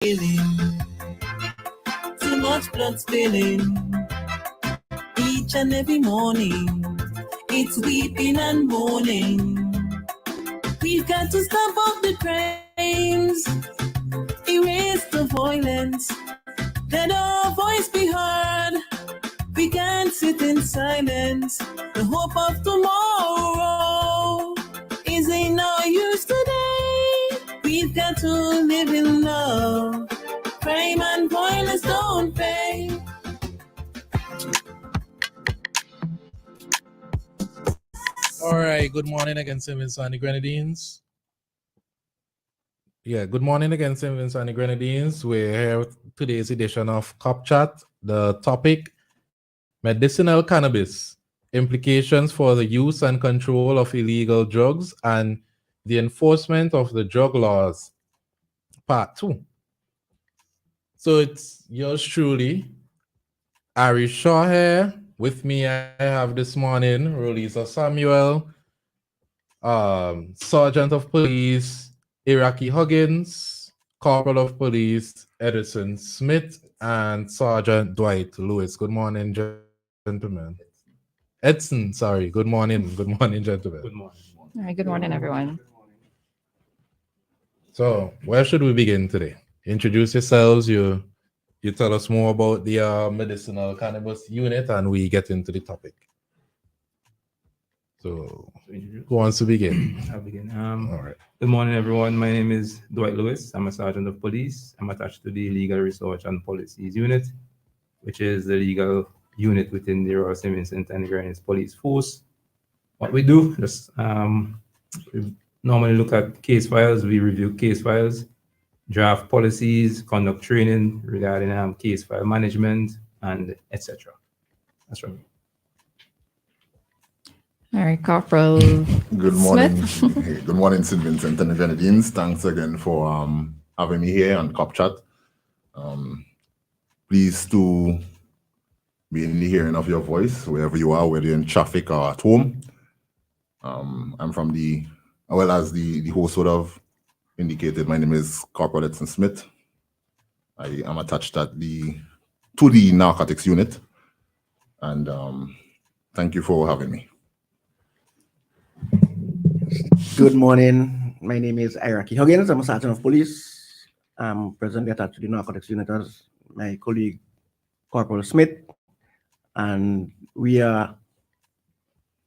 feeling, too much blood spilling. Each and every morning, it's weeping and mourning. We've got to stop up the crimes, erase the violence, let our voice be heard. We can't sit in silence. The hope of tomorrow is in no use today. We've got to live in love. Crime and violence don't pay. All right, good morning again, St. Vincent and the Grenadines. Good morning again, St. Vincent and the Grenadines. We're here with today's edition of Cop Chat. The topic, medicinal cannabis, implications for the use and control of illegal drugs and the enforcement of the drug laws, part 2. So it's yours truly, Ari Shaw here. With me, I have this morning Roleza Samuel, Sergeant of Police Irackie Huggins, Corporal of Police Edson Smith, and Sergeant Dwight Lewis. Good morning, gentlemen. Edson, sorry. Good morning. Good morning, gentlemen. Good morning. All right, good morning, everyone. So, where should we begin today? Introduce yourselves. You tell us more about the medicinal cannabis unit, and we get into the topic. So, who wants to begin? I'll begin. All right. Good morning, everyone. My name is Dwight Lewis. I'm a Sergeant of Police. I'm attached to the Legal Research and Policies Unit, which is the legal unit within the Royal St. Vincent and the Grenadines Police Force. What we do, we normally look at case files. We review case files, draft policies, conduct training regarding case file management, and etc. That's right. All right, Corporal. Good morning. Smith. Hey, good morning, St. Vincent and the Grenadines. Thanks again for having me here on Cop Chat. Pleased to be in the hearing of your voice, wherever you are, whether you're in traffic or at home. I'm from as the host would have indicated, my name is Corporal Edson Smith. I am attached to the narcotics unit. And thank you for having me. Good morning. My name is Irackie Huggins. I'm a Sergeant of Police. I'm presently attached to the narcotics unit as my colleague Corporal Smith, and we are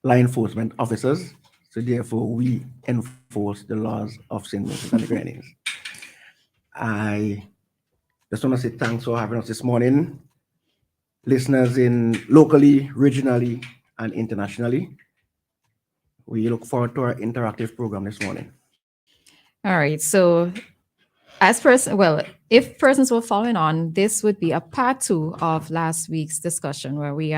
law enforcement officers. So therefore, we enforce the laws of St. Vincent and the Grenadines. I just want to say thanks for having us this morning, listeners in locally, regionally, and internationally. We look forward to our interactive program this morning. All right, so if persons were following on, this would be a part 2 of last week's discussion where we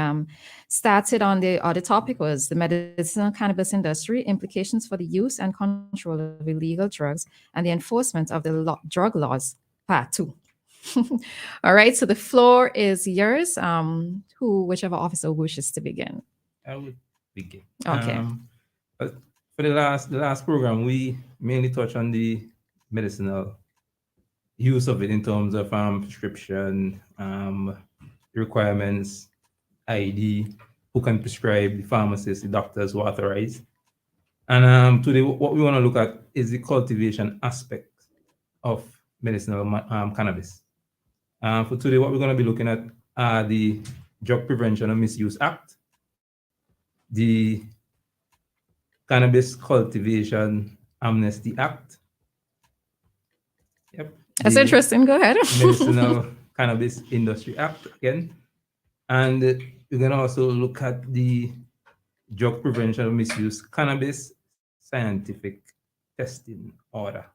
started on the topic was the medicinal cannabis industry, implications for the use and control of illegal drugs and the enforcement of the drug laws, part 2. All right, so the floor is yours. Whichever officer wishes to begin. I would begin. Okay. But for the last program, we mainly touched on the medicinal use of it in terms of prescription requirements, ID, who can prescribe, the pharmacists, the doctors who authorize. And today, what we want to look at is the cultivation aspect of medicinal cannabis. For today, what we're going to be looking at are the Drug Prevention and Misuse Act, the Cannabis Cultivation Amnesty Act. Yep. That's interesting. Go ahead. Medicinal Cannabis Industry Act again. And we're going to also look at the Drug Prevention and Misuse Cannabis Scientific Testing Order.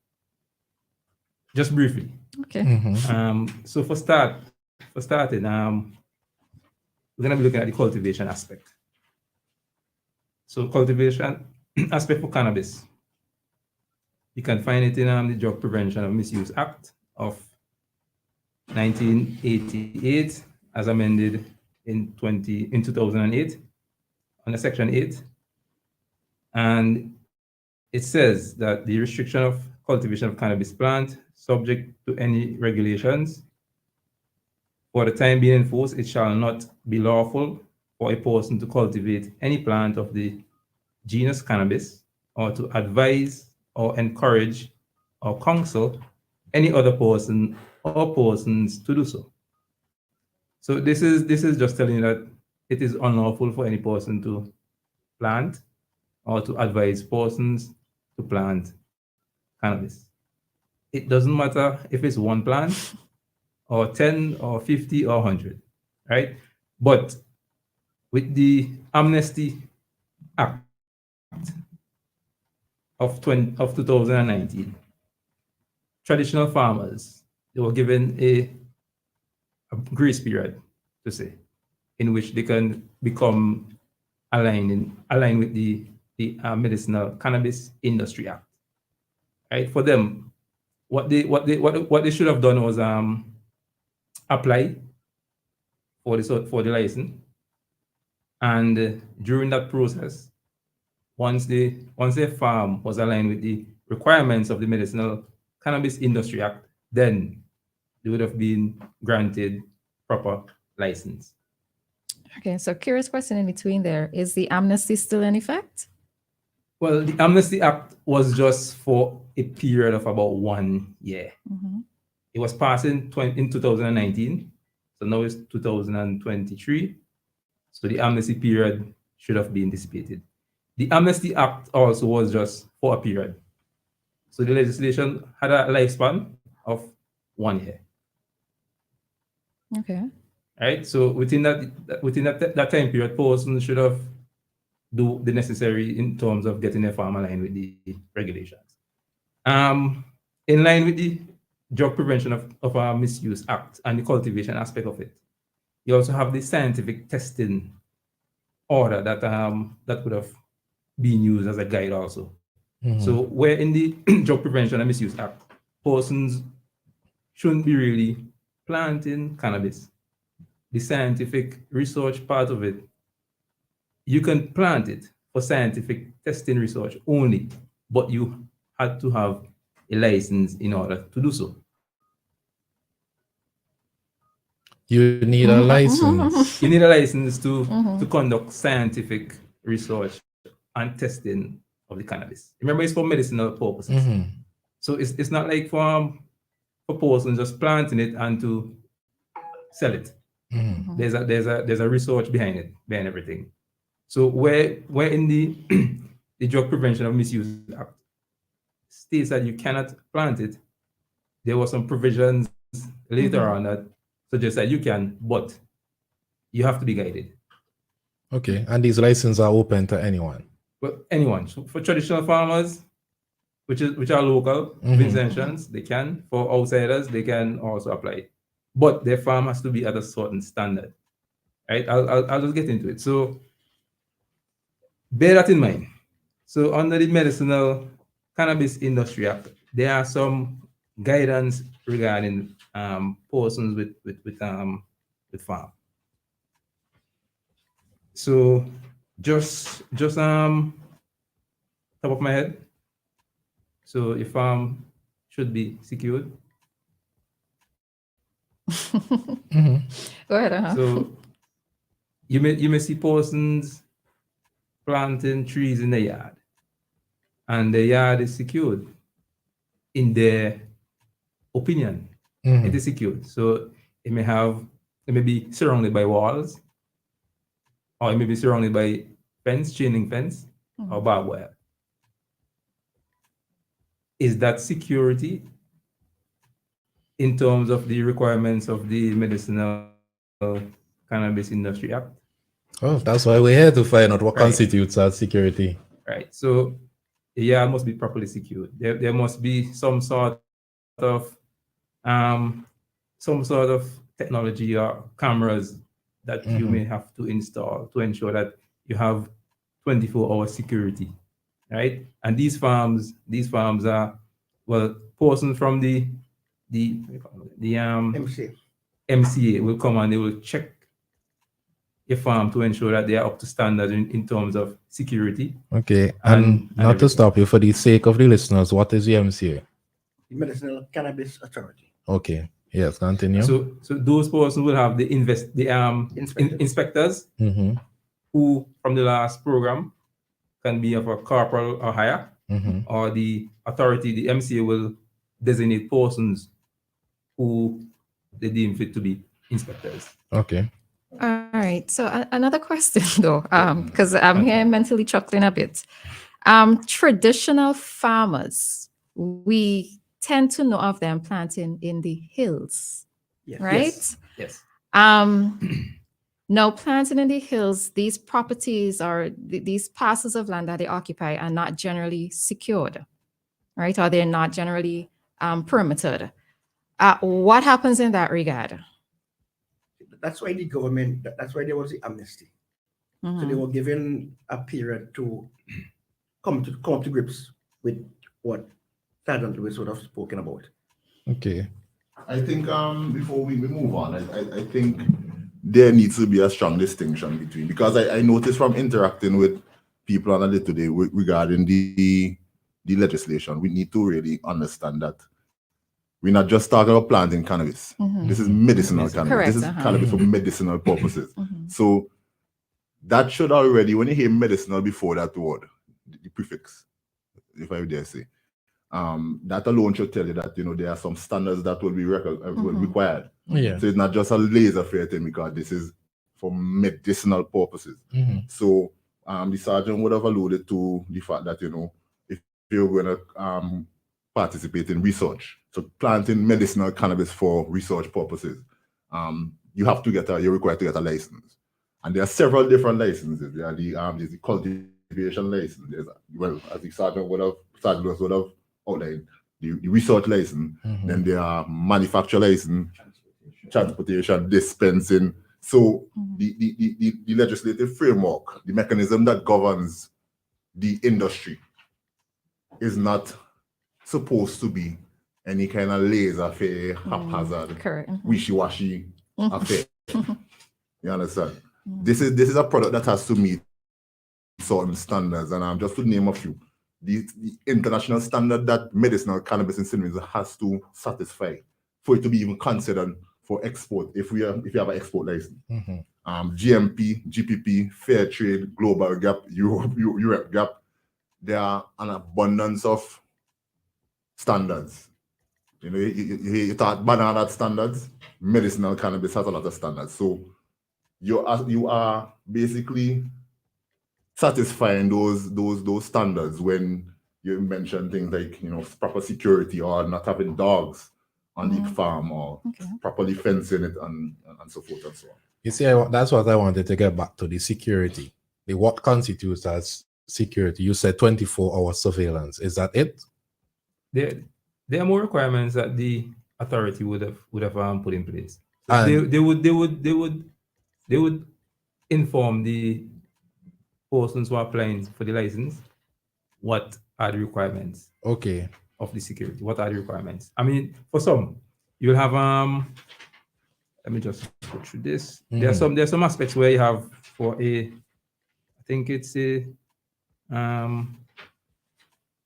Just briefly. Okay. Mm-hmm. So for starting, we're going to be looking at the cultivation aspect. So cultivation aspect for cannabis. You can find it in the Drug Prevention and Misuse Act of 1988, as amended in 2008, under Section 8. And it says that the restriction of cultivation of cannabis plant, subject to any regulations. For the time being enforced, it shall not be lawful for a person to cultivate any plant of the genus cannabis, or to advise or encourage or counsel any other person or persons to do so. So this is just telling you that it is unlawful for any person to plant or to advise persons to plant cannabis. It doesn't matter if it's one plant or 10 or 50 or 100, right? But with the Amnesty Act of 2019, traditional farmers, they were given a grace period, to say, in which they can become aligned with the Medicinal Cannabis Industry Act. Right? For them, what they should have done was apply for the license, and during that process, once their farm was aligned with the requirements of the Medicinal Cannabis Industry Act, then they would have been granted proper license. Okay, so curious question in between there. Is the amnesty still in effect? Well, the Amnesty Act was just for a period of about 1 year. Mhm. It was passed in 2019, so now it's 2023. So the amnesty period should have been dissipated. The Amnesty Act also was just for a period. So the legislation had a lifespan of 1 year. Okay. Right? So within that time period, persons should have do the necessary in terms of getting their farm aligned with the regulations. In line with the Drug Prevention of our Misuse Act and the cultivation aspect of it, you also have the scientific testing order that would have been used as a guide also. So where in the Drug Prevention and Misuse Act, persons shouldn't be really planting cannabis. The scientific research part of it, you can plant it for scientific testing research only, but you had to have a license in order to do so. You need a license. You need a license to conduct scientific research and testing of the cannabis. Remember, it's for medicinal purposes. So it's not like for persons just planting it and to sell it. There's a research behind it, behind everything. So where in the the Drug Prevention of Misuse Act states that you cannot plant it, there were some provisions later on that suggest that you can, but you have to be guided. Okay, and these licenses are open to anyone. Well, anyone. So for traditional farmers, which are local, Vincentians, they can. For outsiders, they can also apply. But their farm has to be at a certain standard. Right? I'll just get into it. So bear that in mind. So under the Medicinal Cannabis Industry Act, there are some guidance regarding persons with farm. So just top of my head. So your farm should be secured. Go ahead. So you may see persons planting trees in the yard, and the yard is secured. In their opinion, it is secured. So it may be surrounded by walls, or it may be surrounded by chain-link fence, or barbed wire. Is that security in terms of the requirements of the Medicinal Cannabis Industry Act? Oh, that's why we're here to find out what Right. constitutes as security. Right. So the yard must be properly secured. There must be some sort of technology or cameras that you may have to install to ensure that you have 24-hour security, right? And these farms are, well, persons from the MCA will come and they will check your farm to ensure that they are up to standard in terms of security. Okay, and not to everything. stop you, for the sake of the listeners, what is the MCA? the Medicinal Cannabis Authority. Okay. Yes, continue. So those persons will have the Inspectors. inspectors Mm-hmm. who from the last program can be of a corporal or higher, Mm-hmm. or the authority, the MCA will designate persons who they deem fit to be inspectors. Okay. All right. So another question though, because I'm here mentally chuckling a bit. Traditional farmers, we tend to know of them planting in the hills, Yes. right? Yes. Now, planting in the hills, these properties or these parcels of land that they occupy are not generally secured, right? Or they're not generally permitted. What happens in that regard? That's why the government, that's why there was the amnesty. So they Mhm. were given a period to come to grips with what Sergeant Lewis would have spoken about. Okay. I think before we move on, I think there needs to be a strong distinction between, because I noticed from interacting with people on it today regarding the legislation, we need to really understand that we're not just talking about planting cannabis. Mhm. This is medicinal cannabis. Correct, This is cannabis for medicinal purposes. Mhm. So that should already, when you hear medicinal before that word, the prefix, if I dare say, that alone should tell you that there are some standards that will be required. Yeah. So it's not just a laissez-faire thing, because this is for medicinal purposes. Mm-hmm. So the sergeant would have alluded to the fact that if you're going to participate in research, so planting medicinal cannabis for research purposes, you're required to get a license, and there are several different licenses. There's the cultivation license. As the sergeant would have outlined, the research license. Mm-hmm. Then there are manufacturer license, transportation, dispensing. So the legislative framework, the mechanism that governs the industry, is not supposed to be any kind of laissez-faire, haphazard, Correct. Mhm. wishy-washy affair. You understand? This is a product that has to meet certain standards, and just to name a few, the international standard that medicinal cannabis in cinnamon has to satisfy for it to be even considered for export. If you have an export license, GMP, GPP, Fair Trade, Global Gap, Europe Gap, there are an abundance of standards. You talk banana standards, medicinal cannabis has a lot of standards. So you are basically satisfying those standards when you mention things like proper security, or not having dogs on the farm, or properly fencing it, and so forth and so on. You see, that's what I wanted to get back to, the security. What constitutes as security? You said 24-hour surveillance. Is that it? There are more requirements that the authority would have put in place. So And- they would inform the persons who are applying for the license what are the requirements Okay. of the security. What are the requirements? I mean, for some, you'll have let me just go through this. There's some aspects where you have for I think it's a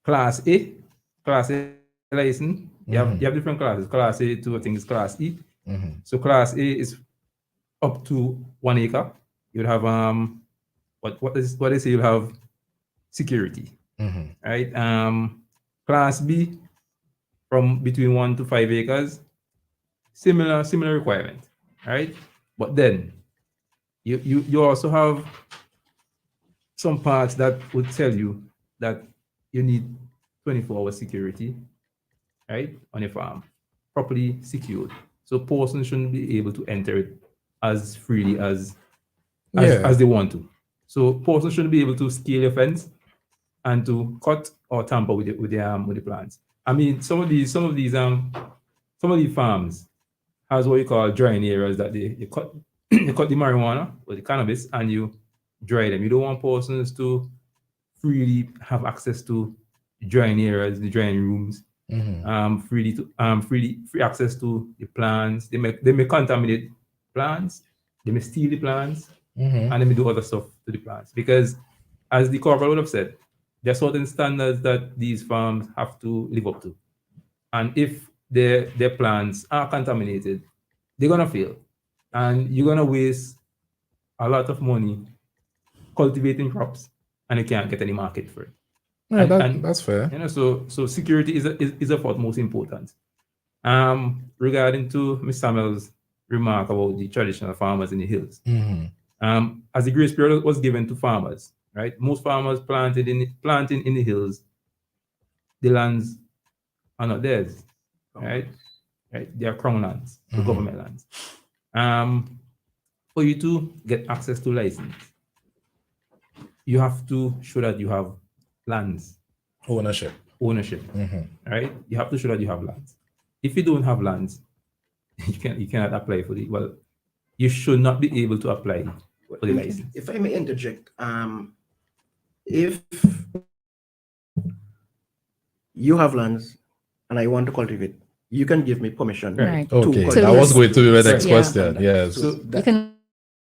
class A license. You have different classes. Class A to, I think it's class E. So class A is up to 1 acre. You'll have what they say, you'll have security. Right? Class B, from between 1 to 5 acres, similar requirement, right? But then you also have some parts that would tell you that you need 24-hour security, right, on your farm, properly secured. So persons shouldn't be able to enter it as freely as they want to. So persons shouldn't be able to scale your fence and to cut or tamper with the plants. I mean, some of these farms has what you call drying areas, that you cut you cut the marijuana or the cannabis and you dry them. You don't want persons to freely have access to drying areas, the drying rooms, free access to the plants. They may contaminate plants, they may steal the plants, and they may do other stuff to the plants. Because as the corporal would have said, there are certain standards that these farms have to live up to. And if their plants are contaminated, they're gonna fail. And you're gonna waste a lot of money cultivating crops and you can't get any market for it. Yeah, And that's fair. You know, so security is of utmost importance. Regarding to Ms. Samuel's remark about the traditional farmers in the hills, as the grace period was given to farmers, right? Most farmers planting in the hills, the lands are not theirs, right? Right, they are crown lands, the government lands. For you to get access to license, you have to show that you have lands. Ownership. Right? You have to show that you have lands. If you don't have lands, you cannot apply for it. Well, you should not be able to apply for the license. If I may interject, if you have lands and I want to cultivate, you can give me permission. Right. Okay, to that was cultivate. going to be the next Yeah. question. Yes. So You that, can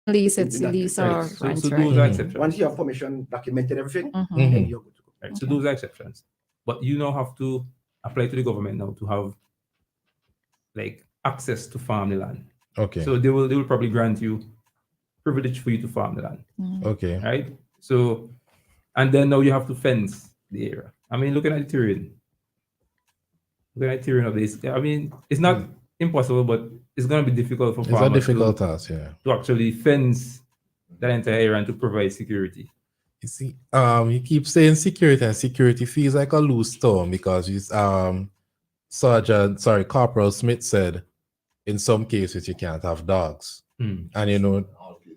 lease it, that- lease right. or So rent, those right? are exceptions. once you have permission, documented everything, Mhm. then you're good to go. Right? So those are exceptions. But you now have to apply to the government now to have like access to farm the land. Okay. So they will probably grant you privilege for you to farm the land. Okay. Right? So, and then now you have to fence the area. I mean, looking at the terrain. Looking at the terrain of this, I mean, it's not impossible, but it's going to be difficult for It's a farmers difficult task, yeah. to actually fence that entire area and to provide security. You see, you keep saying security, and security feels like a loose term because Corporal Smith said, in some cases you can't have dogs, and you know,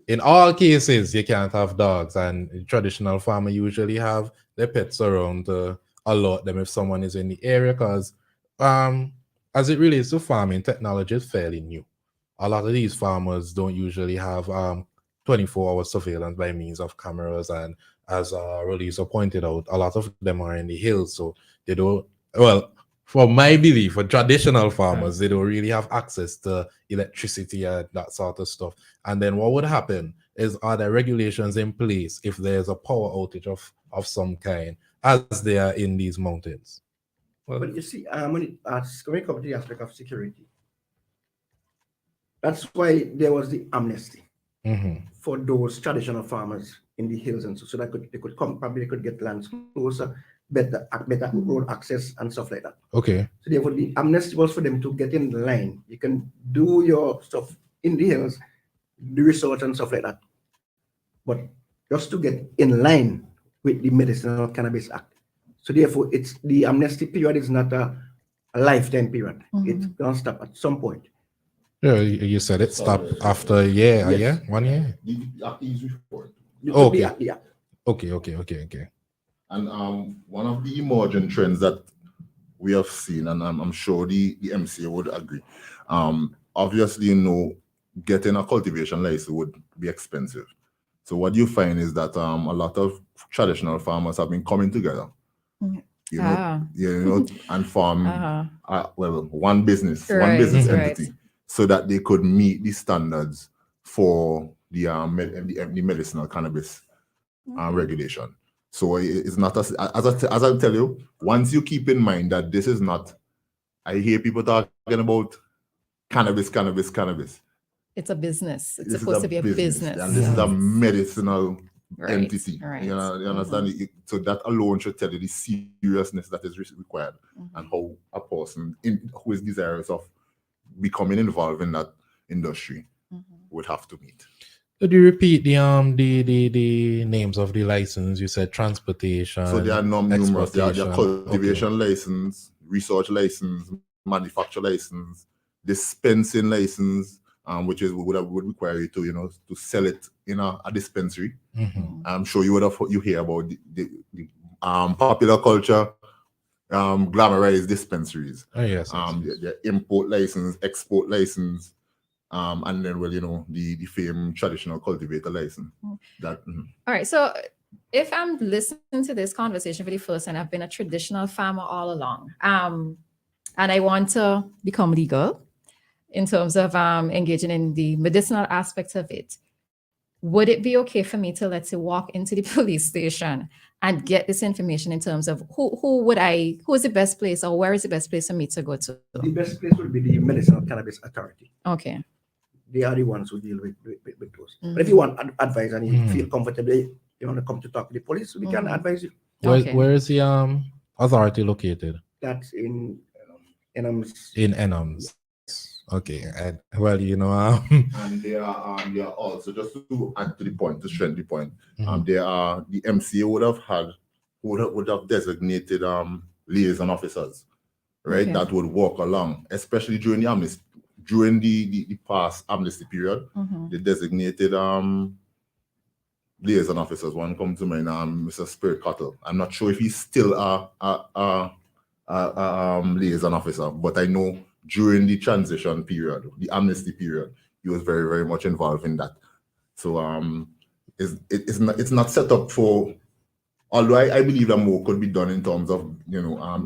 in all cases you can't have dogs, and traditional farmer usually have their pets around to alert them if someone is in the area, because as it relates to farming, technology is fairly new. A lot of these farmers don't usually have 24-hour surveillance by means of cameras, and as Roleza pointed out, a lot of them are in the hills, so they don't, well, for my belief, for traditional farmers, they don't really have access to electricity and that sort of stuff. And then what would happen is, are there regulations in place if there's a power outage of some kind, as they are in these mountains? Well, But you see, when it come to the aspect of security, that's why there was the amnesty for those traditional farmers in the hills, and so that they could come, probably they could get lands closer, better road access and stuff like that. Okay. So therefore, the amnesty was for them to get in line. You can do your stuff in the hills, the research and stuff like that, but just to get in line with the Medicinal Cannabis Act. So therefore, it's the amnesty period is not a lifetime period. It's gonna stop at some point. Yeah, you said it stopped after a year, Yes. a year, 1 year. The act is report. Okay. Yeah. Okay. And one of the emerging trends that we have seen, and I'm sure the MCA would agree, obviously, you know, getting a cultivation license would be expensive. So what you find is that a lot of traditional farmers have been coming together, and form one business entity, so that they could meet the standards for the medicinal cannabis regulation. So it's not as I tell you, once you keep in mind that this is not, I hear people talking about cannabis. It's a business. It's This supposed is to be a business. and this is a medicinal entity. Right. You understand? So that alone should tell you the seriousness that is required, and how a person who is desirous of becoming involved in that industry would have to meet. Could you repeat the names of the license? You said transportation. So there are numerous. There are exportation. cultivation license, research license, manufacture license, dispensing license, which would require you to to sell it in a dispensary. I'm sure you hear about the popular culture glamorized dispensaries. Oh, yes. The import license, export license, and then the famed traditional cultivator license. All right. So if I'm listening to this conversation for the first time, I've been a traditional farmer all along, and I want to become legal in terms of engaging in the medicinal aspects of it. would it be okay for me to, let's say, walk into the police station and get this information in terms of who is the best place, or where is the best place for me to go to? The best place would be the Medicinal Cannabis Authority. Okay. They are the ones who deal with those. But if you want advice and you feel comfortable, you want to come to talk to the police, we can advise you. Where is the authority located? That's in Enums. In Enums. Okay. Well, And they are also, just to add to the point, to strengthen the point, there are the MCA would have designated liaison officers, right? Okay. That would walk along, especially during the past amnesty period. They designated liaison officers. One comes to mind, Mr. Spirit Cottle. I'm not sure if he's still a liaison officer, but I know during the transition period, the amnesty period, he was very, very much involved in that. So it's not set up for, although I believe that more could be done in terms of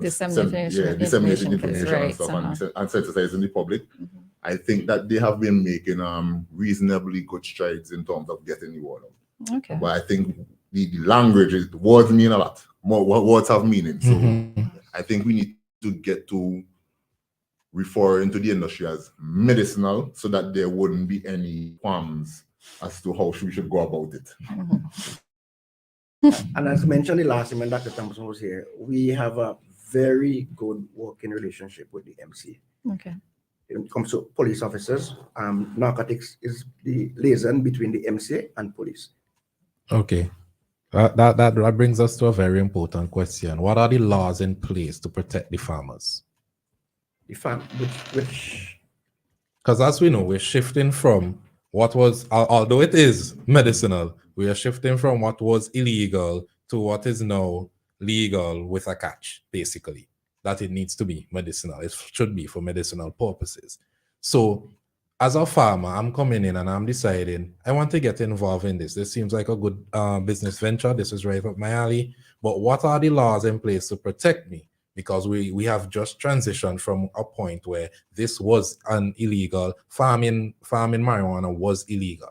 disseminating information right, and stuff and sensitizing the public. I think that they have been making reasonably good strides in terms of getting the word out. Okay. But I think the language, words mean a lot. More words have meaning. So I think we need to get to refer into the industry as medicinal, so that there wouldn't be any qualms as to how we should go about it. And as mentioned the last time when Dr. Thompson was here, we have a very good working relationship with the MC. Okay. When it comes to police officers, narcotics is the liaison between the MC and police. Okay. That brings us to a very important question. What are the laws in place to protect the farmers? Which Because as we know, we're shifting from what was, although it is medicinal, we are shifting from what was illegal to what is now legal with a catch, basically, that it needs to be medicinal. It should be for medicinal purposes. So as a farmer, I'm coming in and I'm deciding, I want to get involved in this. This seems like a good business venture. This is right up my alley. But what are the laws in place to protect me? Because we have just transitioned from a point where this was an illegal, farming marijuana was illegal.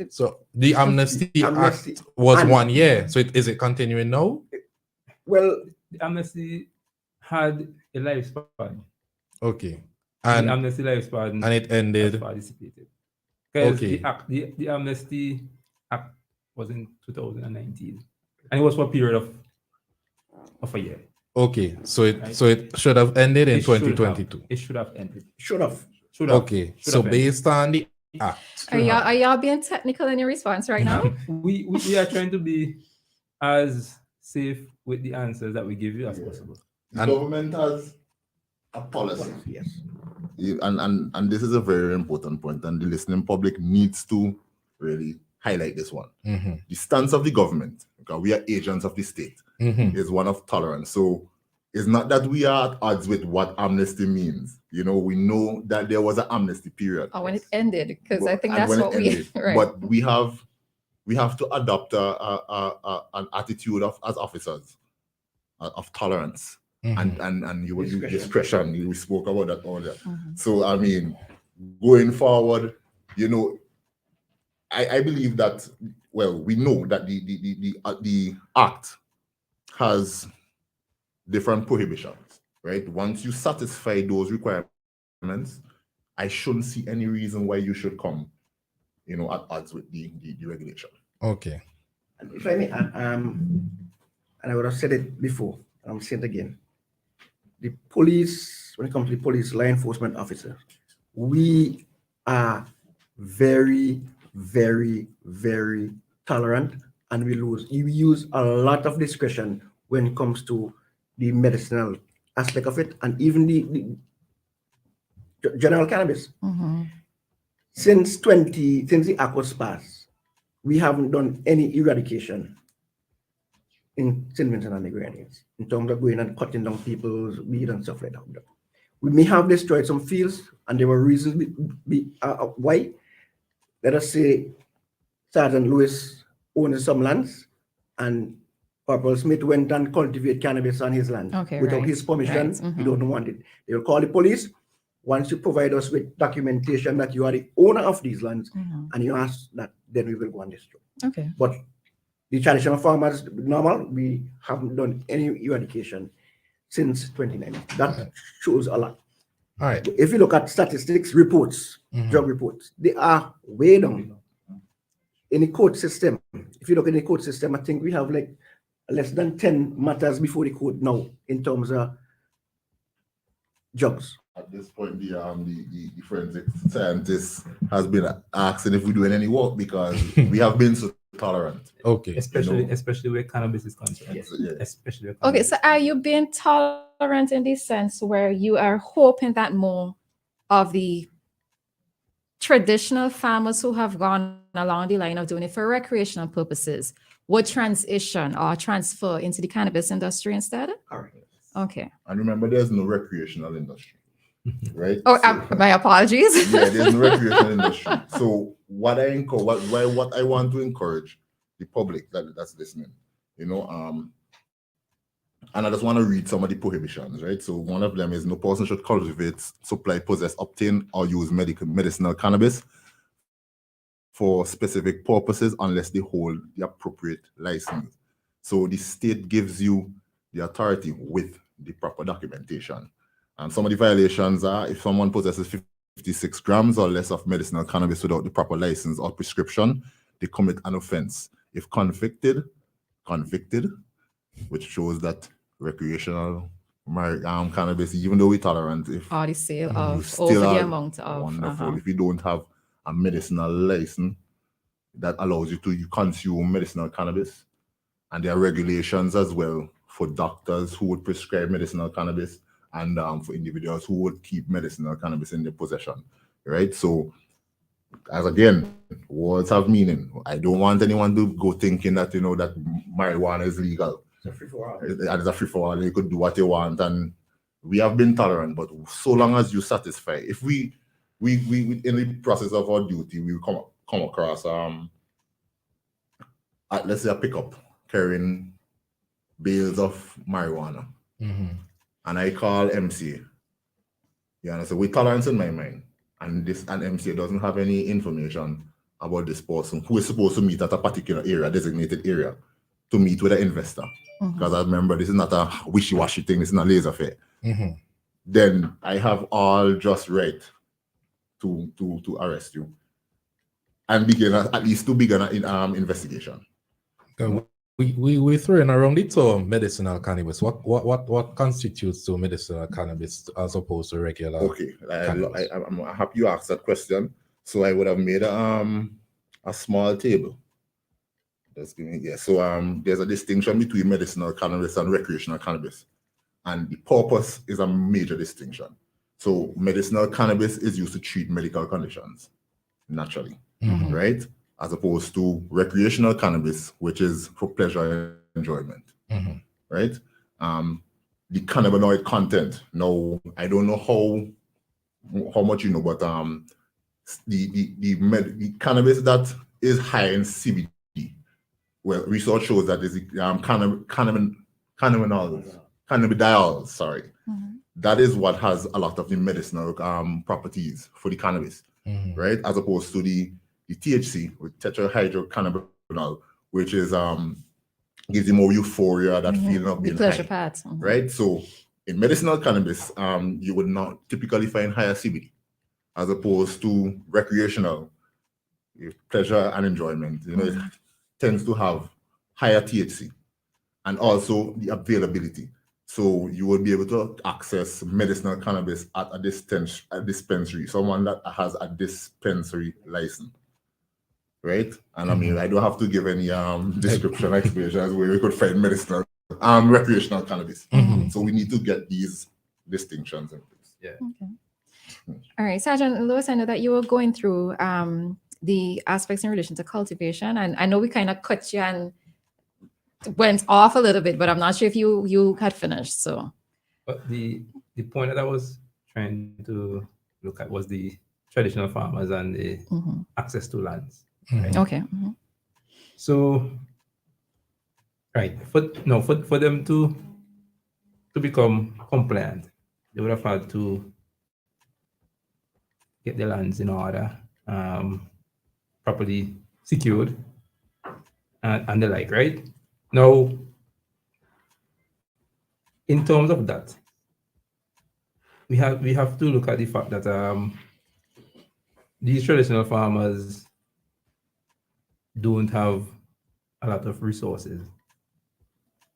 So the Amnesty Act was 1 year. So is it continuing now? Well, The amnesty had a lifespan. Okay. The And amnesty lifespan and it ended. participated. Because Okay. the Amnesty Act was in 2019. And it was for a period of a year. Okay. So it should have ended in It should have. 2022. It should have ended. should have. Should have. Okay. Should So have ended. based on the act, Are y'all being technical in your response right now? We are trying to be as safe with the answers that we give you as possible. The And- government has a policy. Yes. And this is a very important point, and the listening public needs to really highlight this one. The stance of the government, because we are agents of the state, is one of tolerance. So it's not that we are at odds with what amnesty means. We know that there was an amnesty period. Or when it ended, because I think And that's when it what we ended. right. But we have to adopt an attitude as officers of tolerance. And you use discretion. We spoke about that earlier. So I mean, going forward, I believe that, well, we know that the act has different prohibitions, right? Once you satisfy those requirements, I shouldn't see any reason why you should come, at odds with the regulation. Okay. And if I may add, and I would have said it before, and I'm saying it again. The police, when it comes to the police law enforcement officer, we are very, very, very tolerant, and we use a lot of discretion when it comes to the medicinal aspect of it, and even the general cannabis. Since the act was passed, we haven't done any eradication in St. Vincent and the Grenadines in terms of going and cutting down people's weed and stuff like that. We may have destroyed some fields, and there were reasons why. Let us say Sergeant Lewis owns some lands, and Corporal Smith went and cultivated cannabis on his land Okay, without right, his permission. right, He don't want it. They will call the police. once you provide us with documentation that you are the owner of these lands, Mhm. and you ask that, then we will go on this job. Okay. But the traditional farmers, normal, we haven't done any eradication since 2019. That shows a lot. All right. If you look at statistics, reports, drug reports, they are way down. In the court system, if you look in the court system, I think we have like less than 10 matters before the court now in terms of drugs. At this point, the forensic scientist has been asking if we're doing any work because we have been so tolerant. Okay. Especially where cannabis is concerned. Yes. Yeah. Especially where Okay, cannabis so is are you being tolerant in this sense where you are hoping that more of the traditional farmers who have gone along the line of doing it for recreational purposes would transition or transfer into the cannabis industry instead? Correct. Okay. And remember, there's no recreational industry, right? Oh, So- my apologies. yeah, there's no recreational industry. So what I want to encourage the public that's listening, and I just want to read some of the prohibitions, right? So one of them is no person should cultivate, supply, possess, obtain, or use medicinal cannabis for specific purposes unless they hold the appropriate license. So the state gives you the authority with the proper documentation. And some of the violations are if someone possesses 56 grams or less of medicinal cannabis without the proper license or prescription, they commit an offense. If convicted, which shows that recreational cannabis, even though we're tolerant, if Or the sale you of still over the are amount of. wonderful, if you don't have a medicinal license that allows you to consume medicinal cannabis, and there are regulations as well for doctors who would prescribe medicinal cannabis and for individuals who would keep medicinal cannabis in their possession, right? So, as again, words have meaning. I don't want anyone to go thinking that that marijuana is legal. It's a free-for-all. And it's a free for all. You could do what you want, and we have been tolerant. But so long as you satisfy, if we in the process of our duty, we come across let's say a pickup carrying bales of marijuana, and I call MCA. You understand? With tolerance in my mind, and MCA doesn't have any information about this person who is supposed to meet at a particular area, designated area, to meet with an investor. Because I remember this is not a wishy-washy thing, this is not laissez-faire. Then I have all just right to arrest you and at least to begin an investigation. We throwing around the term medicinal cannabis. What constitutes to medicinal cannabis as opposed to regular? Okay, I'm happy you asked that question. So I would have made a small table. Just give me, yeah. So there's a distinction between medicinal cannabis and recreational cannabis, and the purpose is a major distinction. So medicinal cannabis is used to treat medical conditions naturally, right? As opposed to recreational cannabis, which is for pleasure and enjoyment, right? The cannabinoid content. Now, I don't know how much you know, but the cannabis that is high in CBD, well, research shows that is cannabidiol, sorry. That is what has a lot of the medicinal properties for the cannabis, right? As opposed to the THC, with tetrahydrocannabinol, which is gives you more euphoria, that feeling of being pleasure high, part. right? So in medicinal cannabis, you would not typically find higher CBD, as opposed to recreational pleasure and enjoyment. It tends to have higher THC and also the availability. So you will be able to access medicinal cannabis at a dispensary, someone that has a dispensary license, right? And I mean, I don't have to give any description or explanations where we could find medicinal, recreational cannabis. So we need to get these distinctions in place. Yeah. Okay. All right, Sergeant Lewis, I know that you were going through the aspects in relation to cultivation, and I know we kind of cut you and went off a little bit, but I'm not sure if you had finished. So, But the point that I was trying to look at was the traditional farmers and the access to lands. Right? okay. So, right, for them to become compliant, they would have had to get their lands in order, properly secured, and the like, right? Now, in terms of that, we have to look at the fact that these traditional farmers don't have a lot of resources,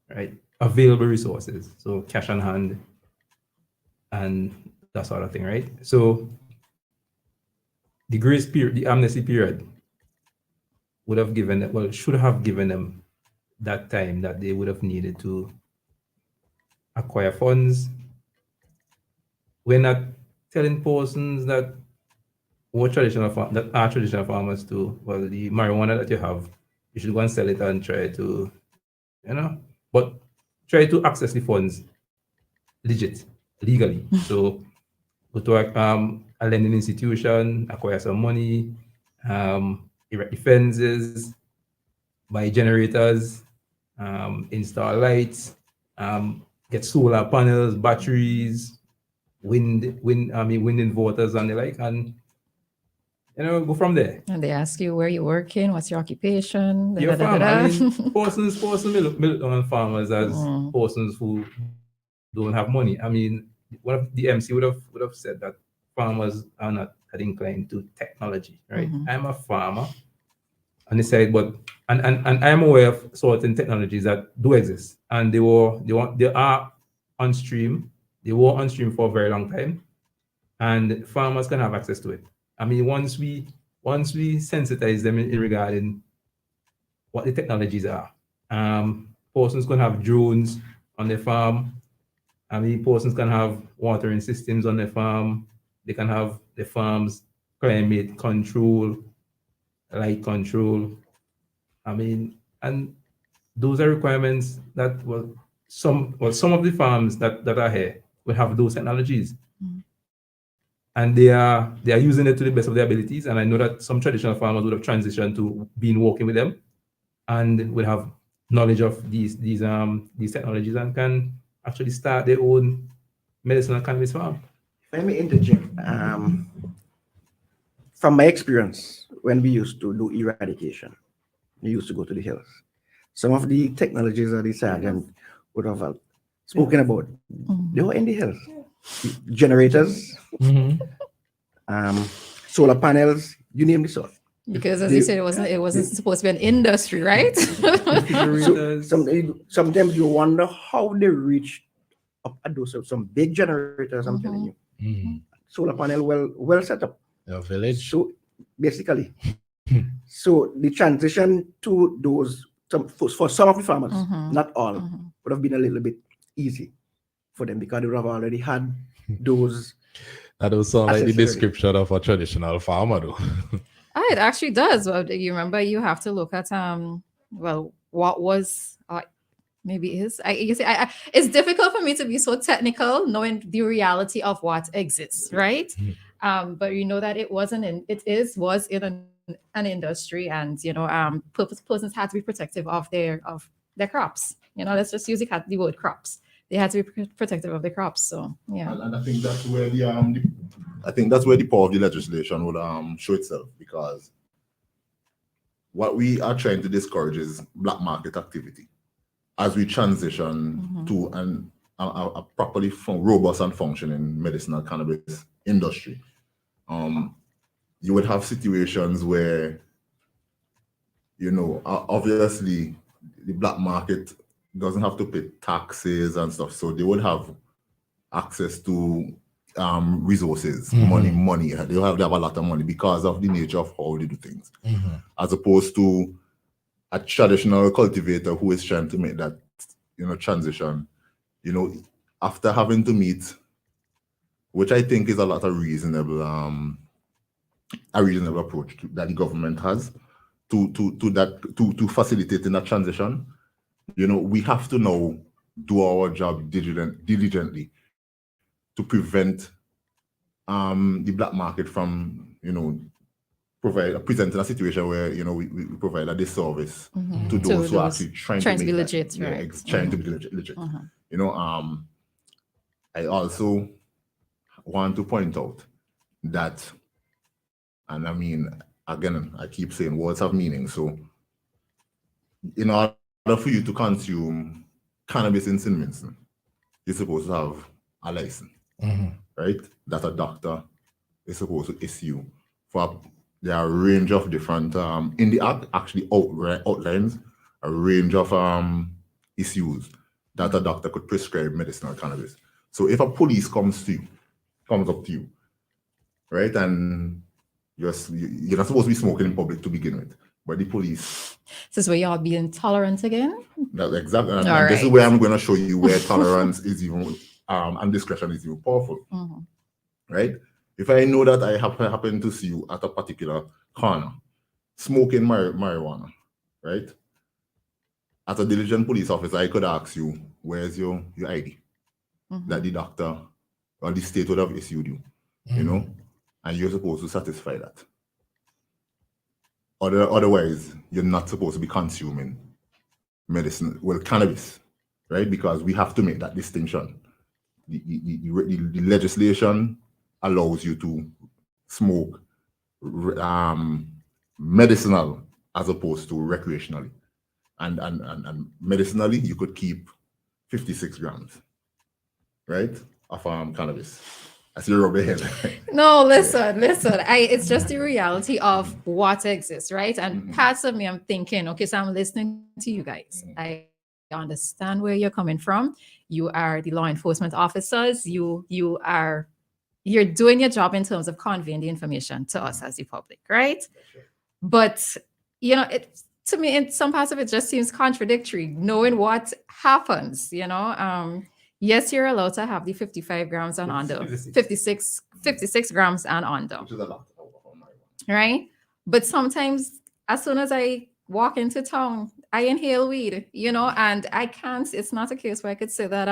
right? Available resources, so cash on hand and that sort of thing, right? So the grace period, the amnesty period would have given them, well, should have given them that time that they would have needed to acquire funds. We're not telling persons that what traditional that are traditional farmers to, well, the marijuana that you have, you should go and sell it and try to, but try to access the funds legally. So go to a lending institution, acquire some money, erect the fences, buy generators, install lights, get solar panels, batteries, wind inverters and the like, and go from there. And they ask you where you're working, what's your occupation. You're a farmer. I mean, Da-da-da-da. persons may look on farmers as persons who don't have money. I mean, one of the MC would have said that farmers are not that inclined to technology, right? I'm a farmer on the side, but and I'm aware of certain technologies that do exist, and they are on stream. They were on stream for a very long time, and farmers can have access to it. I mean, once we sensitize them in regarding what the technologies are, persons can have drones on their farm. I mean, persons can have watering systems on their farm. They can have the farm's climate control, light control. I mean, and those are requirements that some of the farms that are here will have those technologies. And they are using it to the best of their abilities. And I know that some traditional farmers would have transitioned to being working with them and will have knowledge of these technologies and can actually start their own medicinal cannabis farm. Let me interject. From my experience, when we used to do eradication, we used to go to the hills. Some of the technologies that the sergeant would have spoken about, they were in the hills. Generators, solar panels, you name the sort. Because as you said, it wasn't supposed to be an industry, right? So sometimes you wonder how they reach up at those some big generators. I'm telling you, solar panel well set up. A village. So basically, so the transition to those for some of the farmers, not all, would have been a little bit easy for them because they would have already had those. That would sound like the accessory. description of a traditional farmer, though. It actually does. Well, you remember you have to look at what was maybe is it's difficult for me to be so technical knowing the reality of what exists, right? But you know that it was in an industry, and persons had to be protective of their crops. Let's just use the word crops. They had to be protective of the crops. So yeah. And I think that's where the power of the legislation would show itself, because what we are trying to discourage is black market activity as we transition to a properly robust and functioning medicinal cannabis industry. You would have situations where, obviously the black market doesn't have to pay taxes and stuff, so they would have access to resources, money. They have a lot of money because of the nature of how they do things, as opposed to a traditional cultivator who is trying to make that transition. After having to meet, which I think is a lot of reasonable approach that the government has to facilitating that transition. We have to now do our job diligently to prevent the black market from, presenting a situation where, we provide a disservice to those who are actually trying to be legit, right? Trying to be legit. I also want to point out that And I mean, again, I keep saying words have meaning. So in order for you to consume cannabis in St. Vincent, you're supposed to have a license, right? That a doctor is supposed to issue for. There are a range of different, in the act actually outlines a range of issues that a doctor could prescribe medicinal cannabis. So if a police comes up to you, right, and you're not supposed to be smoking in public to begin with, but the police. This is where y'all being tolerant again? That's exactly. And All this is right. where I'm going to show you where tolerance is even, and discretion is even powerful, right? If I know that I happen to see you at a particular corner smoking marijuana, right? As a diligent police officer, I could ask you, where's your ID? That the doctor or the state would have issued you, you know, and you're supposed to satisfy that. Otherwise, you're not supposed to be consuming medicine, well, cannabis, right? Because we have to make that distinction. The legislation allows you to smoke medicinal as opposed to recreationally. And medicinally, you could keep 56 grams, right, of cannabis. I see you rub your head. No, listen. It's just the reality of what exists, right? And parts of me, I'm thinking, okay, so I'm listening to you guys. I understand where you're coming from. You are the law enforcement officers. You're doing your job in terms of conveying the information to us as the public, right? But you know, to me, in some parts of it just seems contradictory, knowing what happens, you know. Yes, you're allowed to have the 55 grams and under, 56 grams and under, Which is a lot. right? But sometimes as soon as I walk into town, I inhale weed, you know, and I can't, it's not a case where I could say that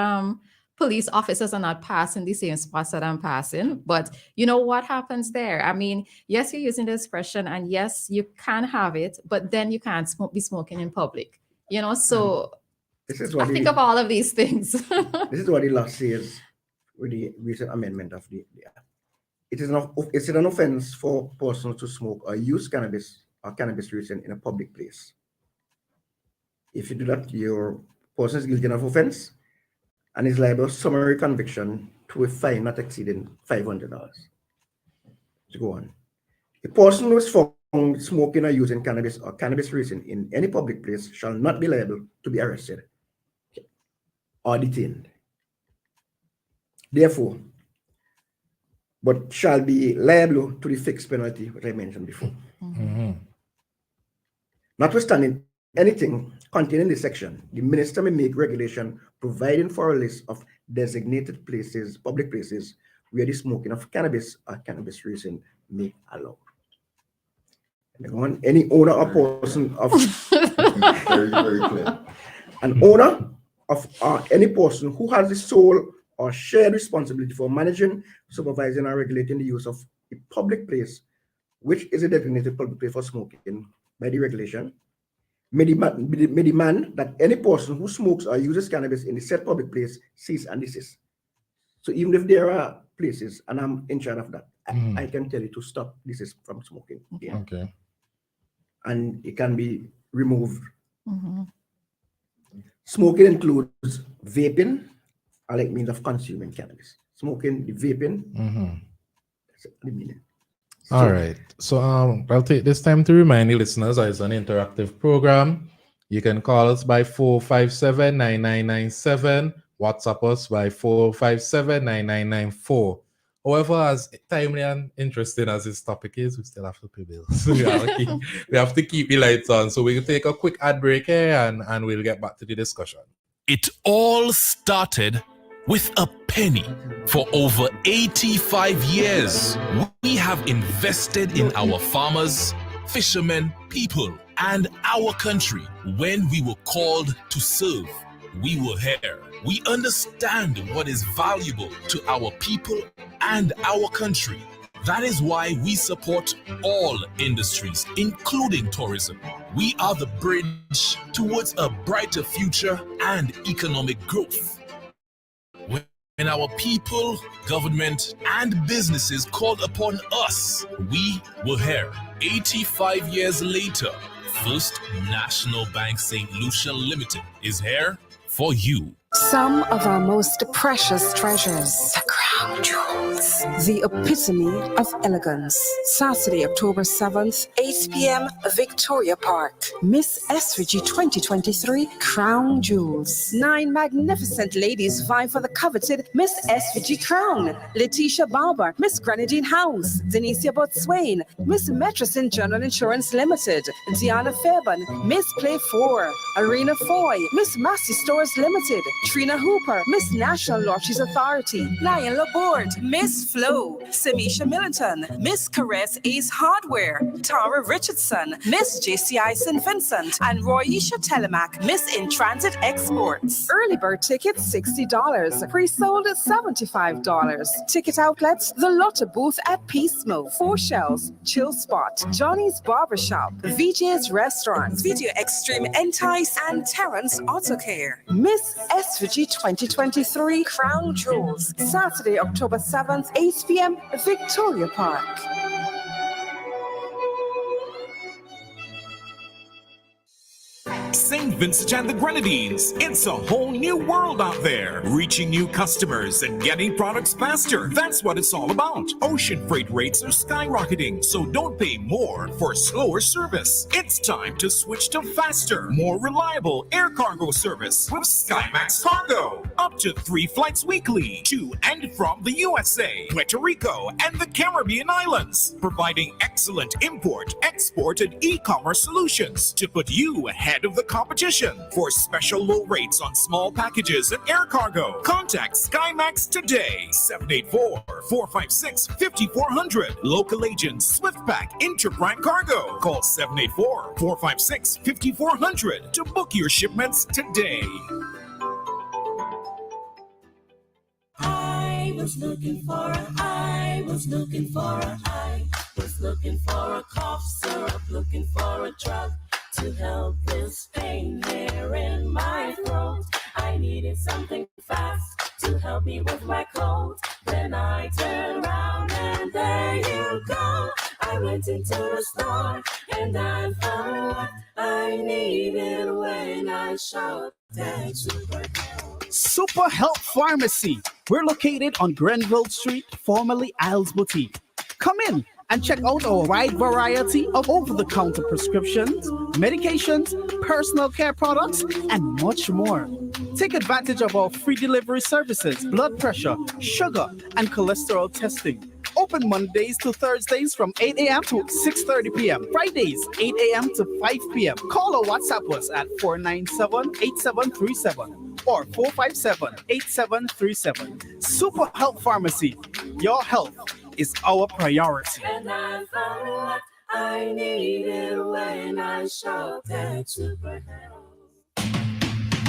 police officers are not passing the same spots that I'm passing. But you know what happens there? I mean, yes, you're using discretion, and yes, you can have it, but then you can't be smoking in public, you know. So This is what I think of all of these things. this is what the law says with the recent amendment of the act. It is an offense for persons to smoke or use cannabis or cannabis resin in a public place. If you do that, your person is guilty of offense and is liable to summary conviction to a fine not exceeding $500. To go on. A person who is found smoking or using cannabis or cannabis resin in any public place shall not be liable to be arrested or detained. Therefore, but shall be liable to the fixed penalty, which I mentioned before. Notwithstanding anything contained in this section, the minister may make regulation providing for a list of designated places, public places, where the smoking of cannabis or cannabis resin may allow. Any owner or person of Very, very clear. an owner of any person who has the sole or shared responsibility for managing, supervising, or regulating the use of a public place, which is a designated public place for smoking by the regulation, may demand that any person who smokes or uses cannabis in the said public place cease and desist. So even if there are places, and I'm in charge of that, I can tell you to stop desist from smoking. Yeah. Okay. And it can be removed. Smoking includes vaping, or like means of consuming cannabis. Smoking, the vaping, that's the meaning. All right. So I'll take this time to remind the listeners that it's an interactive program. You can call us by 457-9997, WhatsApp us by 457-9994. However, as timely and interesting as this topic is, we still have to pay bills. we have to keep the lights on. So we'll take a quick ad break here and we'll get back to the discussion. It all started with a penny. For over 85 years, we have invested in our farmers, fishermen, people, and our country. When we were called to serve, we were here. We understand what is valuable to our people and our country. That is why we support all industries, including tourism. We are the bridge towards a brighter future and economic growth. When our people, government, and businesses called upon us, we were here. 85 years later, First National Bank St. Lucia Limited is here for you. Some of our most precious treasures, the crown jewels, the epitome of elegance. Saturday, October 7th, 8 p.m., Victoria Park. Miss SVG 2023 Crown Jewels. 9 magnificent ladies vie for the coveted Miss SVG crown. Letitia Barber, Miss Grenadine House. Denicia Botswain, Miss Metrosin General Insurance Limited. Diana Fairbairn, Miss Play 4. Arena Foy, Miss Massey Stores Limited. Trina Hooper, Miss National Lotteries Authority. Lion Laborde, Miss Flo. Samisha Middleton, Miss Caress Ace Hardware. Tara Richardson, Miss JCI St. Vincent. And Royisha Telemac, Miss In Transit Exports. Early bird tickets $60. Pre-sold at $75. Ticket outlets, the Lotta booth at Peacemo. 4 Shells, Chill Spot, Johnny's Barbershop, VJ's Restaurant, Video Extreme Entice, and Terrence Auto Care. Miss SVG 2023 Crown Jewels. Saturday, October 7th, 8 p.m., Victoria Park. St. Vincent and the Grenadines. It's a whole new world out there. Reaching new customers and getting products faster. That's what it's all about. Ocean freight rates are skyrocketing, so don't pay more for slower service. It's time to switch to faster, more reliable air cargo service with SkyMax Cargo. Up to 3 flights weekly to and from the USA, Puerto Rico, and the Caribbean Islands. Providing excellent import, export, and e-commerce solutions to put you ahead of the competition. For special low rates on small packages and air cargo, contact SkyMax today. 784-456-5400. Local agents SwiftPack Interprime Cargo. Call 784-456-5400 to book your shipments today. I was looking for a cough syrup, looking for a drug to help this pain here in my throat. I needed something fast to help me with my cold. Then I turned around and there you go. I went into the store and I found what I needed when I shouted Super Health. Super Health Pharmacy. We're located on Grenville Street, formerly Isles Boutique. Come in and check out our wide variety of over-the-counter prescriptions, medications, personal care products, and much more. Take advantage of our free delivery services, blood pressure, sugar, and cholesterol testing. Open Mondays to Thursdays from 8 a.m. to 6:30 p.m. Fridays, 8 a.m. to 5 p.m. Call or WhatsApp us at 497-8737 or 457-8737. Super Health Pharmacy. Your health is our priority. And I found what I needed when I shouted Super Health.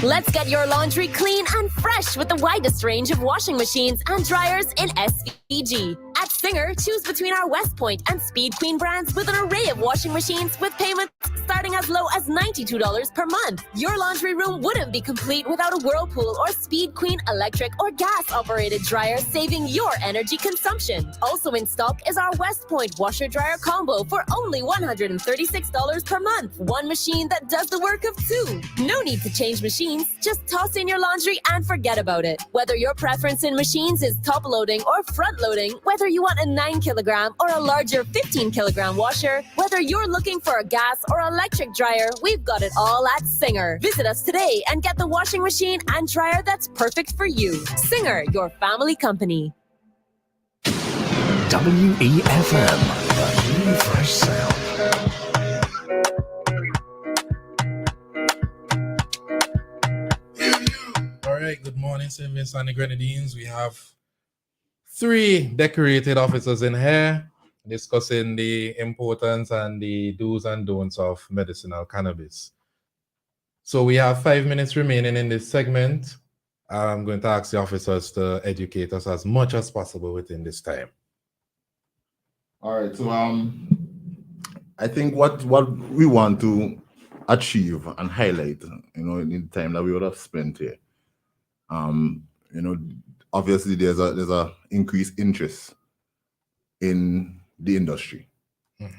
Let's get your laundry clean and fresh with the widest range of washing machines and dryers in SVG. At Singer, choose between our West Point and Speed Queen brands with an array of washing machines with payments starting as low as $92 per month. Your laundry room wouldn't be complete without a Whirlpool or Speed Queen electric or gas-operated dryer, saving your energy consumption. Also in stock is our West Point washer-dryer combo for only $136 per month. One machine that does the work of 2. No need to change machines, just toss in your laundry and forget about it. Whether your preference in machines is top-loading or front-loading, whether you want a 9-kilogram or a larger 15-kilogram washer, whether you're looking for a gas or electric dryer, we've got it all at Singer. Visit us today and get the washing machine and dryer that's perfect for you. Singer, your family company. WEFM, the new fresh sound. All right, good morning, St. Vincent and the Grenadines. We have 3 decorated officers in here discussing the importance and the do's and don'ts of medicinal cannabis. So we have 5 minutes remaining in this segment. I'm going to ask the officers to educate us as much as possible within this time. All right, so I think what we want to achieve and highlight, in the time that we would have spent here, obviously there's a increased interest in the industry,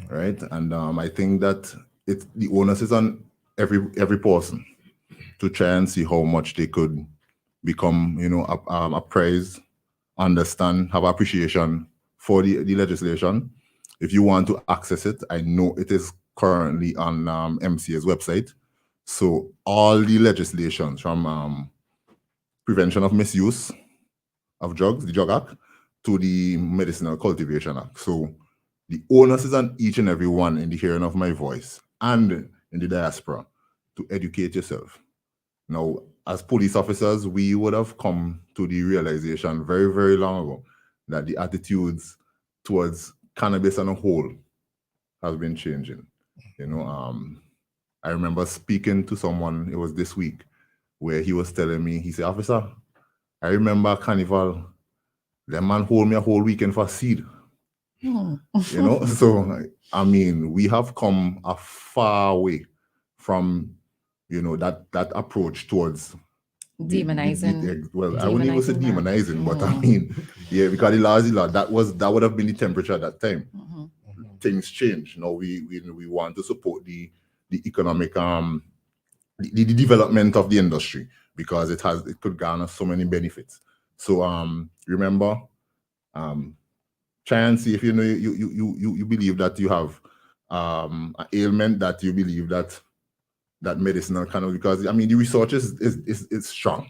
right? And I think that the onus is on every person to try and see how much they could become, appraised, understand, have appreciation for the legislation. If you want to access it, I know it is currently on MCA's website. So all the legislations from Prevention of Misuse of Drugs, the Drug Act, to the Medicinal Cultivation Act. So the onus is on each and every one in the hearing of my voice and in the diaspora to educate yourself. Now, as police officers, we would have come to the realization very, very long ago that the attitudes towards cannabis on a whole has been changing. I remember speaking to someone, it was this week, where he was telling me, he said, "Officer, I remember Carnival, the man hold me a whole weekend for seed." So, I mean, we have come a far way from, that approach towards demonizing. I wouldn't even say demonizing, but I mean, yeah, because the law, that would have been the temperature at that time. Things change. Now we want to support the economic the development of the industry because it could garner so many benefits. So remember, try and see if you believe that you have an ailment, that you believe that medicinal cannabis, because I mean the research is strong.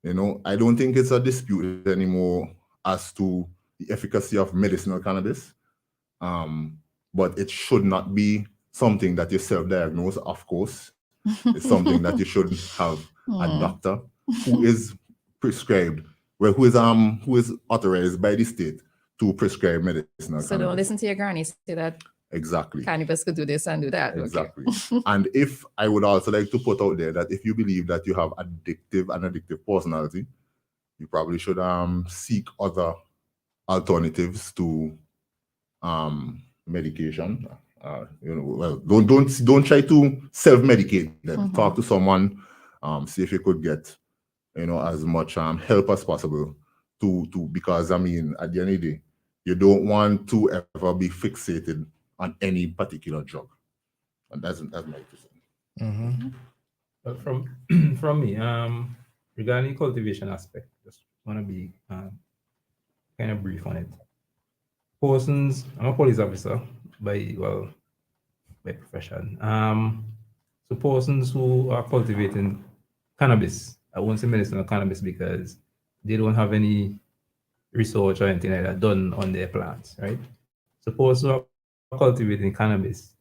I don't think it's a dispute anymore as to the efficacy of medicinal cannabis. But it should not be something that you self-diagnose, of course. It's something that you should have a doctor who is prescribed, who is authorized by the state to prescribe medicinal So cannabis. don't listen to your granny say that Exactly. cannabis could do this and do that. Exactly. Okay. And if I would also like to put out there that if you believe that you have an addictive personality, you probably should seek other alternatives to medication. Don't try to self-medicate them. Talk to someone, see if you could get as much help as possible because I mean at the end of the day, you don't want to ever be fixated on any particular drug. And that's my question. But from me, regarding cultivation aspect, just want to be kind of brief on it. Persons, I'm a police officer by profession. So persons who are cultivating cannabis, I won't say medicinal cannabis because they don't have any research or anything like that done on their plants, right? So persons who are cultivating cannabis,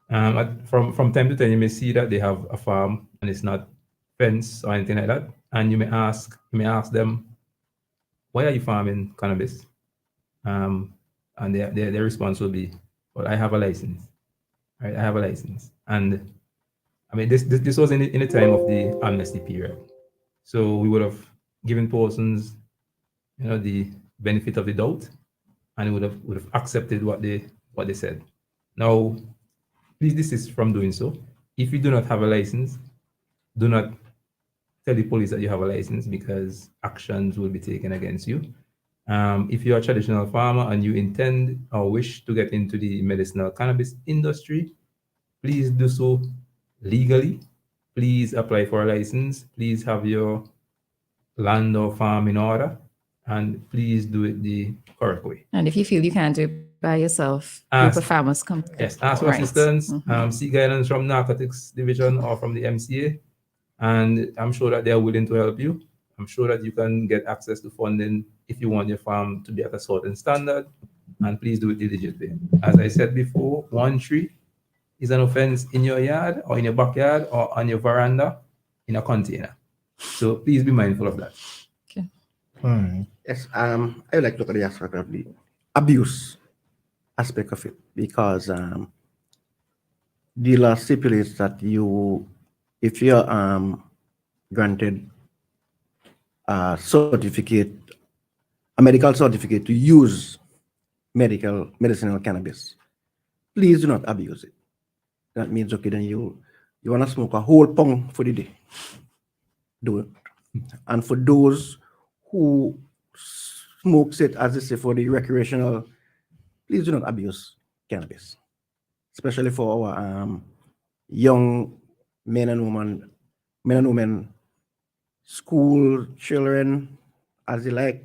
from time to time, you may see that they have a farm and it's not fenced or anything like that, and you may ask them, "Why are you farming cannabis?" And their response will be, "Well, I have a license, right? I have a license." And I mean, this was in the time of the amnesty period, so we would have given persons, the benefit of the doubt, and would have accepted what they said. Now, please desist from doing so. If you do not have a license, do not tell the police that you have a license because actions will be taken against you. If you're a traditional farmer and you intend or wish to get into the medicinal cannabis industry, please do so legally. Please apply for a license. Please have your land or farm in order, and please do it the correct way. And if you feel you can't do it by yourself, group of farmers come. Yes, ask for assistance, seek guidance from Narcotics Division or from the MCA, and I'm sure that they are willing to help you. I'm sure that you can get access to funding if you want your farm to be at a certain standard, and please do it diligently. As I said before, one tree is an offense in your yard or in your backyard or on your veranda in a container. So please be mindful of that. Okay. Yes, I would like to look at the aspect of the abuse aspect of it because the law stipulates that if you're granted a medical certificate to use medicinal cannabis, please do not abuse it. That means, okay, then you want to smoke a whole pound for the day. Do it. And for those who smokes it, as they say, for the recreational, please do not abuse cannabis, especially for our young men and women, school children, as they like.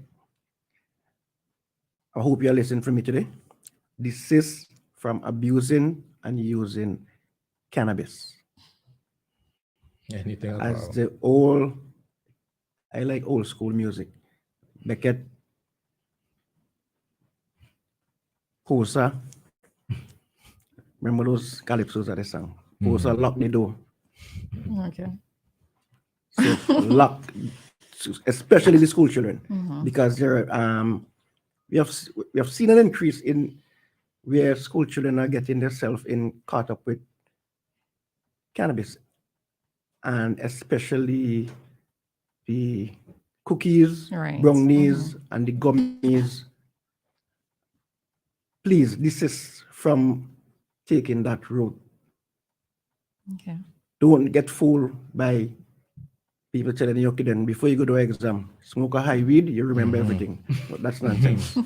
I hope you are listening to me today. Desist from abusing and using cannabis. Anything at As all. the old, I like old school music. Beckett, Posa. Remember those calypsos that they sang? Posa, lock the door. Okay. So lock, especially the school children, because there we have seen an increase in where school children are getting themselves caught up with cannabis, and especially the cookies, Right. brownies, and the gummies. Please desist from taking that road. Okay. Don't get fooled by people telling you, okay, then before you go to exam, smoke a high weed, you remember everything. But that's nonsense.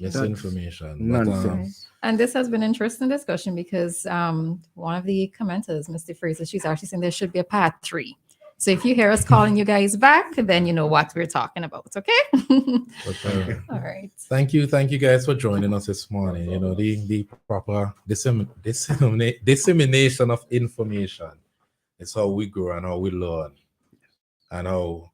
Misinformation. Nonsense. And this has been an interesting discussion because one of the commenters, Mr. Fraser, she's actually saying there should be a part 3. So if you hear us calling you guys back, then you know what we're talking about, okay? All right. Thank you guys for joining us this morning. You know, the proper dissemination of information is how we grow and how we learn and how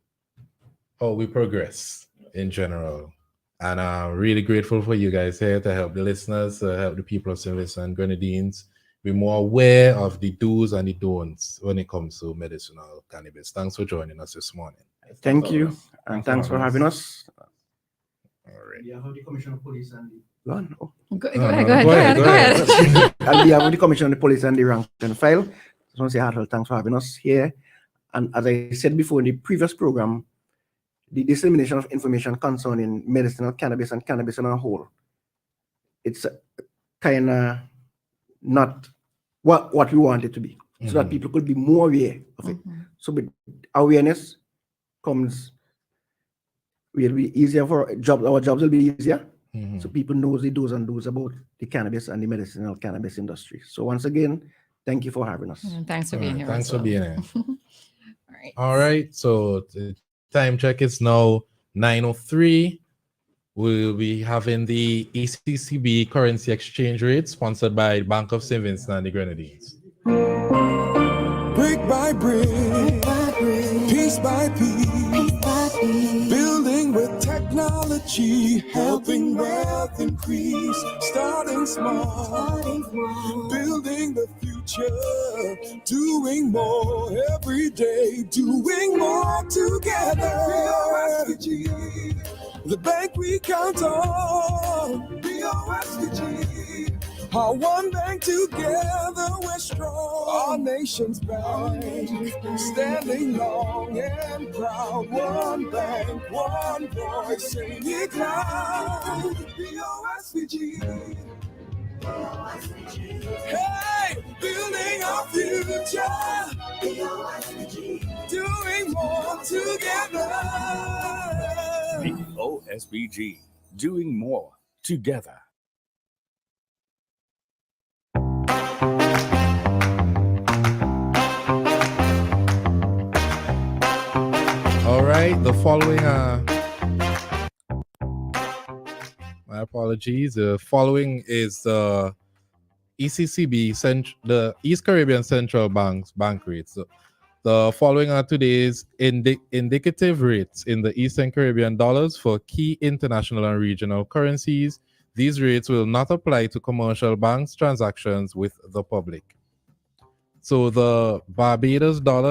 we progress in general. And I'm really grateful for you guys here to help the listeners, help the people of St. Vincent and Grenadines be more aware of the do's and the don'ts when it comes to medicinal cannabis. Thanks for joining us this morning. Thank you, and thanks for having us. All right. We have the Commissioner of Police and the... Go ahead. And we have the Commissioner of the Police and the rank and file. Just want to say heartfelt thanks for having us here. And as I said before in the previous program, the dissemination of information concerning medicinal cannabis and cannabis on a whole, it's kind of not what we want it to be, so that people could be more aware of it. So with awareness comes, will be easier for our jobs will be easier. So people know the do's and don'ts about the cannabis and the medicinal cannabis industry. So once again, thank you for having us. And thanks for being here. Thanks for being here. All right. All right. So the time check is now 9:03. We'll be having the ECCB currency exchange rate sponsored by Bank of St. Vincent and the Grenadines. Brick by brick, piece by piece, building with technology, helping wealth increase, starting small, building the future, doing more every day, doing more together. RSVG, the bank we count on, RSVG. Our one bank together, we're strong. Our nation's bank, standing long and proud. One bank, one voice, sing it loud. BOSVG. Hey, building our future. BOSVG. Doing more together. OSBG, doing more together. All right, the following my apologies. The following is the ECCB, the East Caribbean Central Bank's bank rates. So the following are today's indicative rates in the Eastern Caribbean dollars for key international and regional currencies. These rates will not apply to commercial banks transactions with the public. So the Barbados dollar